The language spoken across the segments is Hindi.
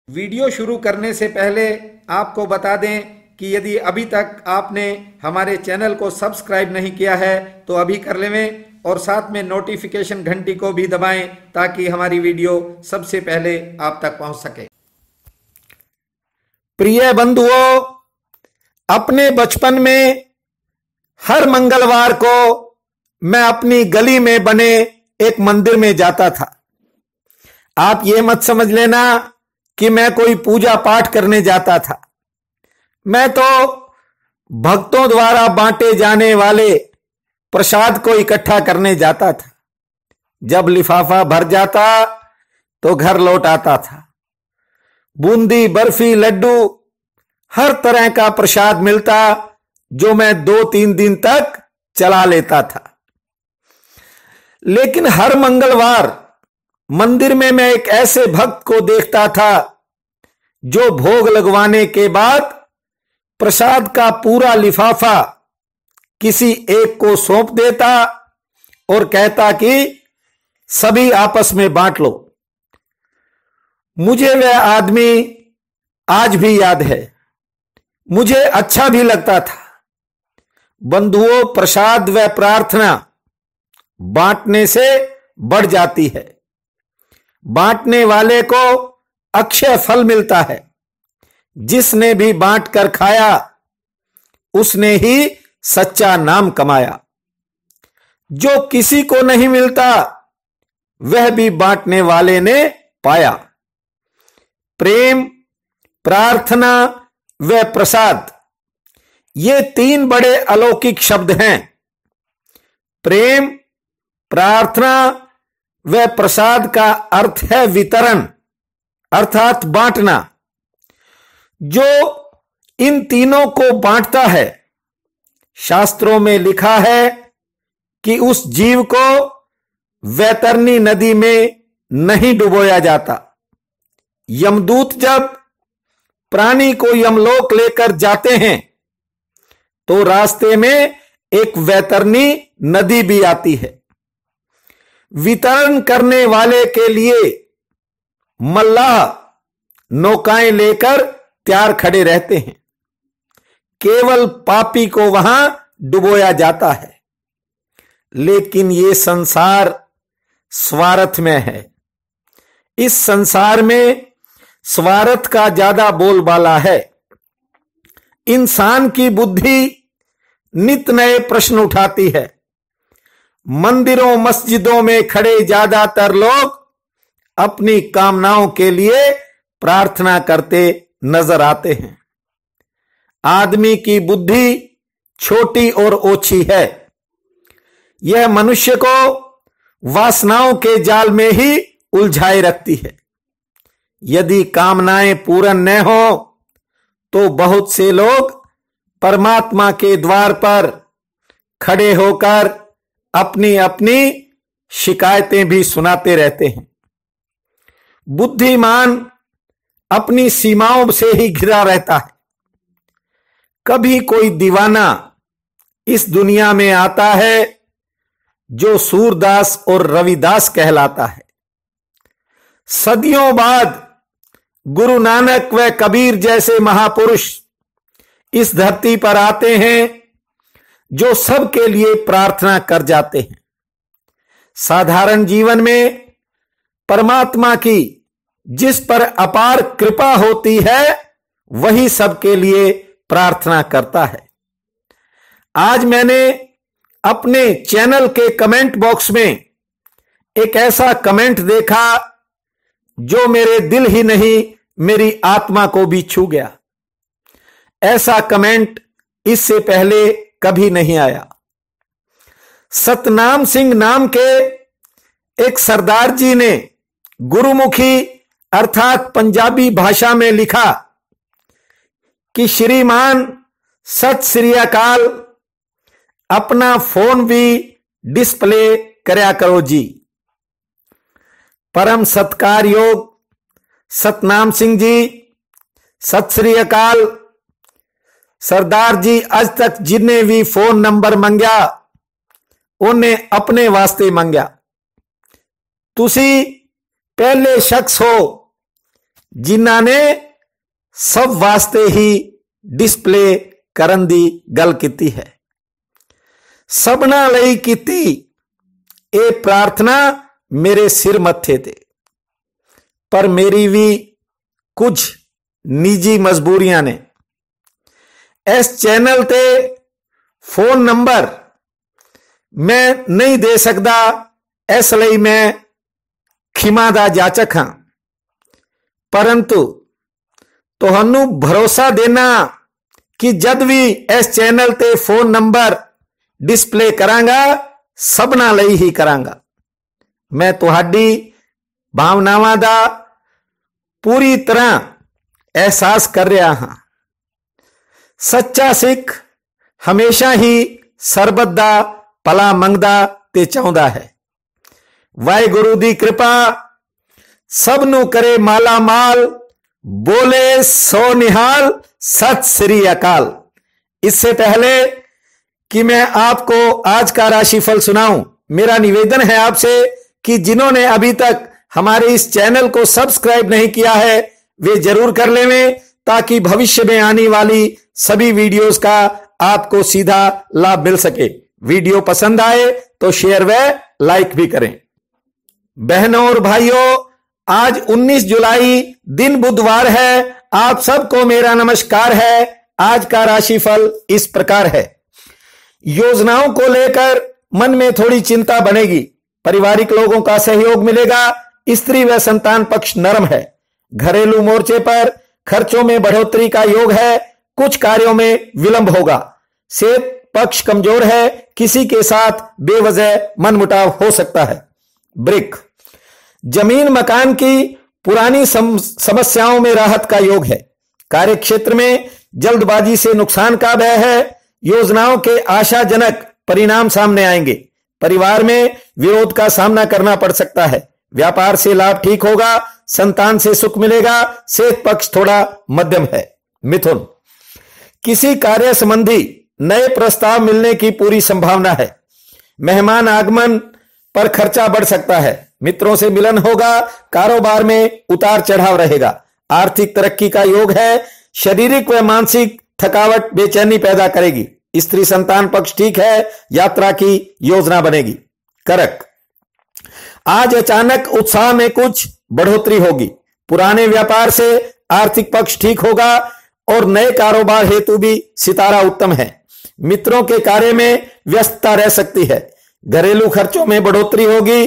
वीडियो शुरू करने से पहले आपको बता दें कि यदि अभी तक आपने हमारे चैनल को सब्सक्राइब नहीं किया है तो अभी कर लें और साथ में नोटिफिकेशन घंटी को भी दबाएं ताकि हमारी वीडियो सबसे पहले आप तक पहुंच सके। प्रिय बंधुओं, अपने बचपन में हर मंगलवार को मैं अपनी गली में बने एक मंदिर में जाता था। आप ये मत समझ लेना कि मैं कोई पूजा पाठ करने जाता था। मैं तो भक्तों द्वारा बांटे जाने वाले प्रसाद को इकट्ठा करने जाता था। जब लिफाफा भर जाता तो घर लौट आता था। बूंदी, बर्फी, लड्डू, हर तरह का प्रसाद मिलता जो मैं 2-3 दिन तक चला लेता था। लेकिन हर मंगलवार मंदिर में मैं एक ऐसे भक्त को देखता था जो भोग लगवाने के बाद प्रसाद का पूरा लिफाफा किसी एक को सौंप देता और कहता कि सभी आपस में बांट लो। मुझे वह आदमी आज भी याद है। मुझे अच्छा भी लगता था। बंधुओं, प्रसाद व प्रार्थना बांटने से बढ़ जाती है। बांटने वाले को अक्षय फल मिलता है। जिसने भी बांट कर खाया उसने ही सच्चा नाम कमाया। जो किसी को नहीं मिलता वह भी बांटने वाले ने पाया। प्रेम, प्रार्थना व प्रसाद, ये 3 बड़े अलौकिक शब्द हैं। प्रेम, प्रार्थना व प्रसाद का अर्थ है वितरण, अर्थात बांटना। जो इन तीनों को बांटता है, शास्त्रों में लिखा है कि उस जीव को वैतरणी नदी में नहीं डुबोया जाता। यमदूत जब प्राणी को यमलोक लेकर जाते हैं तो रास्ते में एक वैतरणी नदी भी आती है। वितरण करने वाले के लिए मल्लाह नौकाएं लेकर तैयार खड़े रहते हैं। केवल पापी को वहां डुबोया जाता है। लेकिन ये संसार स्वार्थ में है। इस संसार में स्वार्थ का ज्यादा बोलबाला है। इंसान की बुद्धि नित नए प्रश्न उठाती है। मंदिरों मस्जिदों में खड़े ज्यादातर लोग अपनी कामनाओं के लिए प्रार्थना करते नजर आते हैं। आदमी की बुद्धि छोटी और ओछी है। यह मनुष्य को वासनाओं के जाल में ही उलझाए रखती है। यदि कामनाएं पूर्ण न हो तो बहुत से लोग परमात्मा के द्वार पर खड़े होकर अपनी अपनी शिकायतें भी सुनाते रहते हैं। बुद्धिमान अपनी सीमाओं से ही घिरा रहता है। कभी कोई दीवाना इस दुनिया में आता है जो सूरदास और रविदास कहलाता है। सदियों बाद गुरु नानक व कबीर जैसे महापुरुष इस धरती पर आते हैं जो सबके लिए प्रार्थना कर जाते हैं। साधारण जीवन में परमात्मा की जिस पर अपार कृपा होती है वही सबके लिए प्रार्थना करता है। आज मैंने अपने चैनल के कमेंट बॉक्स में एक ऐसा कमेंट देखा जो मेरे दिल ही नहीं मेरी आत्मा को भी छू गया। ऐसा कमेंट इससे पहले कभी नहीं आया। सतनाम सिंह नाम के एक सरदार जी ने गुरुमुखी अर्थात पंजाबी भाषा में लिखा कि श्रीमान सत श्री अकाल, अपना फोन भी डिस्प्ले करया करो जी। परम सत्कार योग सतनाम सिंह जी, सत श्री अकाल। सरदार जी अज तक जिन्हें भी फोन नंबर मंगया उन्हें अपने वास्ते मंगया। तुसी पहले शख्स हो जिन्ना ने सब वास्ते ही डिस्प्ले करन दी गल कीती है। सबना लई कीती ए प्रार्थना मेरे सिर मत्थे ते, पर मेरी भी कुछ निजी मजबूरियां ने। इस चैनल ते फोन नंबर मैं नहीं दे सकता, इसलिए मैं खिमा दा जाचक हां, परंतु तुहानू भरोसा देना कि जद भी इस चैनल ते फोन नंबर डिस्प्ले करांगा सबना लई ही करांगा। मैं तुहाडी भावनावां दा पूरी तरह एहसास कर रहा हां। सच्चा सिख हमेशा ही सरबत दा भला मंगदा ते चाहुंदा है। वाहिगुरु दी कृपा सबनू करे माला माल, बोले सो निहाल, सत श्री अकाल। इससे पहले कि मैं आपको आज का राशिफल सुनाऊं, मेरा निवेदन है आपसे कि जिन्होंने अभी तक हमारे इस चैनल को सब्सक्राइब नहीं किया है वे जरूर कर लें, ताकि भविष्य में आने वाली सभी वीडियोस का आपको सीधा लाभ मिल सके। वीडियो पसंद आए तो शेयर व लाइक भी करें। बहनों और भाइयों, आज 19 जुलाई दिन बुधवार है। आप सबको मेरा नमस्कार है। आज का राशिफल इस प्रकार है। योजनाओं को लेकर मन में थोड़ी चिंता बनेगी, पारिवारिक लोगों का सहयोग मिलेगा, स्त्री व संतान पक्ष नरम है। घरेलू मोर्चे पर खर्चों में बढ़ोतरी का योग है, कुछ कार्यों में विलंब होगा। सेहत पक्ष कमजोर है, किसी के साथ बेवजह मनमुटाव हो सकता है। ब्रिक जमीन मकान की पुरानी समस्याओं में राहत का योग है। कार्यक्षेत्र में जल्दबाजी से नुकसान का भय है। योजनाओं के आशाजनक परिणाम सामने आएंगे। परिवार में विरोध का सामना करना पड़ सकता है। व्यापार से लाभ ठीक होगा, संतान से सुख मिलेगा। सेहत पक्ष थोड़ा मध्यम है। मिथुन किसी कार्य संबंधी नए प्रस्ताव मिलने की पूरी संभावना है। मेहमान आगमन पर खर्चा बढ़ सकता है। मित्रों से मिलन होगा। कारोबार में उतार चढ़ाव रहेगा। आर्थिक तरक्की का योग है। शारीरिक व मानसिक थकावट बेचैनी पैदा करेगी। स्त्री संतान पक्ष ठीक है। यात्रा की योजना बनेगी। करक आज अचानक उत्साह में कुछ बढ़ोतरी होगी। पुराने व्यापार से आर्थिक पक्ष ठीक होगा और नए कारोबार हेतु भी सितारा उत्तम है। मित्रों के कार्य में व्यस्तता रह सकती है। घरेलू खर्चों में बढ़ोतरी होगी।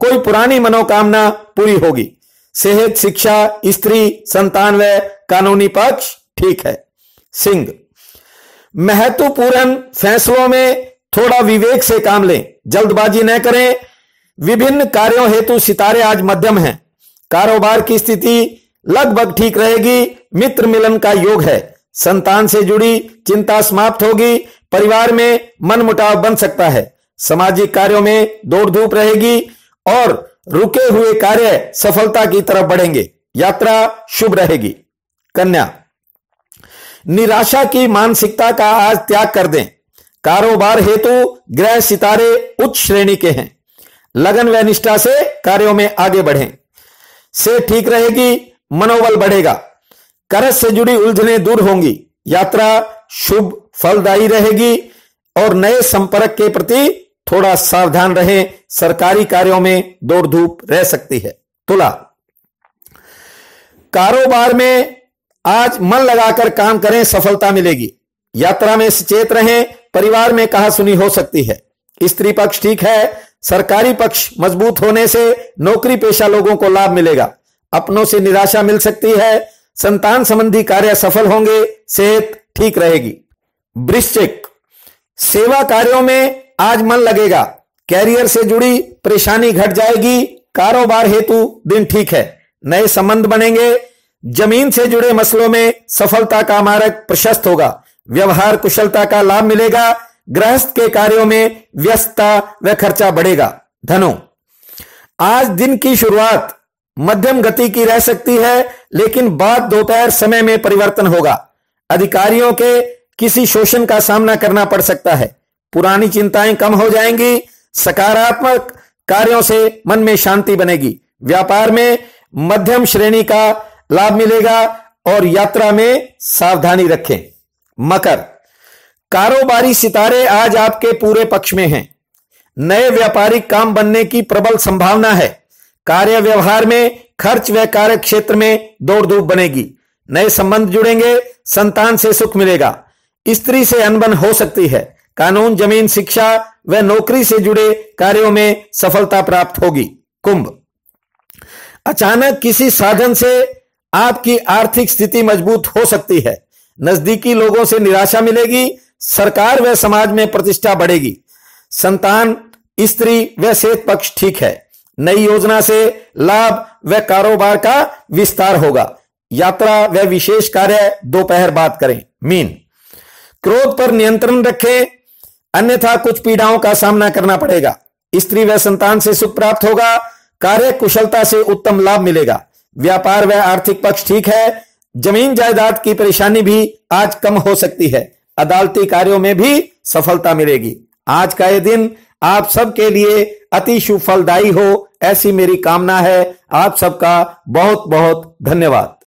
कोई पुरानी मनोकामना पूरी होगी। सेहत, शिक्षा, स्त्री, संतान व कानूनी पक्ष ठीक है। सिंह महत्वपूर्ण फैसलों में थोड़ा विवेक से काम लें, जल्दबाजी न करें। विभिन्न कार्यों हेतु सितारे आज मध्यम हैं। कारोबार की स्थिति लगभग ठीक रहेगी। मित्र मिलन का योग है। संतान से जुड़ी चिंता समाप्त होगी। परिवार में मनमुटाव बन सकता है। सामाजिक कार्यों में दौड़ धूप रहेगी और रुके हुए कार्य सफलता की तरफ बढ़ेंगे। यात्रा शुभ रहेगी। कन्या निराशा की मानसिकता का आज त्याग कर दें। कारोबार हेतु ग्रह सितारे उच्च श्रेणी के हैं। लगन व निष्ठा से कार्यों में आगे बढ़ें। से ठीक रहेगी। मनोबल बढ़ेगा। कर्ज से जुड़ी उलझनें दूर होंगी। यात्रा शुभ फलदायी रहेगी और नए संपर्क के प्रति थोड़ा सावधान रहें। सरकारी कार्यों में दौड़ धूप रह सकती है। तुला कारोबार में आज मन लगाकर काम करें, सफलता मिलेगी। यात्रा में सचेत रहें। परिवार में कहासुनी हो सकती है। स्त्री पक्ष ठीक है। सरकारी पक्ष मजबूत होने से नौकरी पेशा लोगों को लाभ मिलेगा। अपनों से निराशा मिल सकती है। संतान संबंधी कार्य सफल होंगे। सेहत ठीक रहेगी। वृश्चिक सेवा कार्यों में आज मन लगेगा। कैरियर से जुड़ी परेशानी घट जाएगी। कारोबार हेतु दिन ठीक है। नए संबंध बनेंगे। जमीन से जुड़े मसलों में सफलता का मार्ग प्रशस्त होगा। व्यवहार कुशलता का लाभ मिलेगा। गृहस्थ के कार्यों में व्यस्तता व खर्चा बढ़ेगा। धनु आज दिन की शुरुआत मध्यम गति की रह सकती है, लेकिन बाद दोपहर समय में परिवर्तन होगा। अधिकारियों के किसी शोषण का सामना करना पड़ सकता है। पुरानी चिंताएं कम हो जाएंगी। सकारात्मक कार्यों से मन में शांति बनेगी। व्यापार में मध्यम श्रेणी का लाभ मिलेगा और यात्रा में सावधानी रखें। मकर, कारोबारी सितारे आज आपके पूरे पक्ष में हैं। नए व्यापारिक काम बनने की प्रबल संभावना है। कार्य व्यवहार में खर्च व कार्य क्षेत्र में दौड़ धूप बनेगी। नए संबंध जुड़ेंगे, संतान से सुख मिलेगा। स्त्री से अनबन हो सकती है। कानून, जमीन, शिक्षा व नौकरी से जुड़े कार्यों में सफलता प्राप्त होगी। कुंभ, अचानक किसी साधन से आपकी आर्थिक स्थिति मजबूत हो सकती है। नजदीकी लोगों से निराशा मिलेगी। सरकार व समाज में प्रतिष्ठा बढ़ेगी। संतान, स्त्री व सेहत पक्ष ठीक है। नई योजना से लाभ व कारोबार का विस्तार होगा। यात्रा व विशेष कार्य दोपहर बाद करें। मीन, क्रोध पर नियंत्रण रखें, अन्यथा कुछ पीड़ाओं का सामना करना पड़ेगा। स्त्री व संतान से सुख प्राप्त होगा। कार्य कुशलता से उत्तम लाभ मिलेगा। व्यापार व आर्थिक पक्ष ठीक है। जमीन जायदाद की परेशानी भी आज कम हो सकती है। अदालती कार्यों में भी सफलता मिलेगी। आज का यह दिन आप सबके लिए अति शुभ फलदायी हो, ऐसी मेरी कामना है। आप सबका बहुत बहुत धन्यवाद।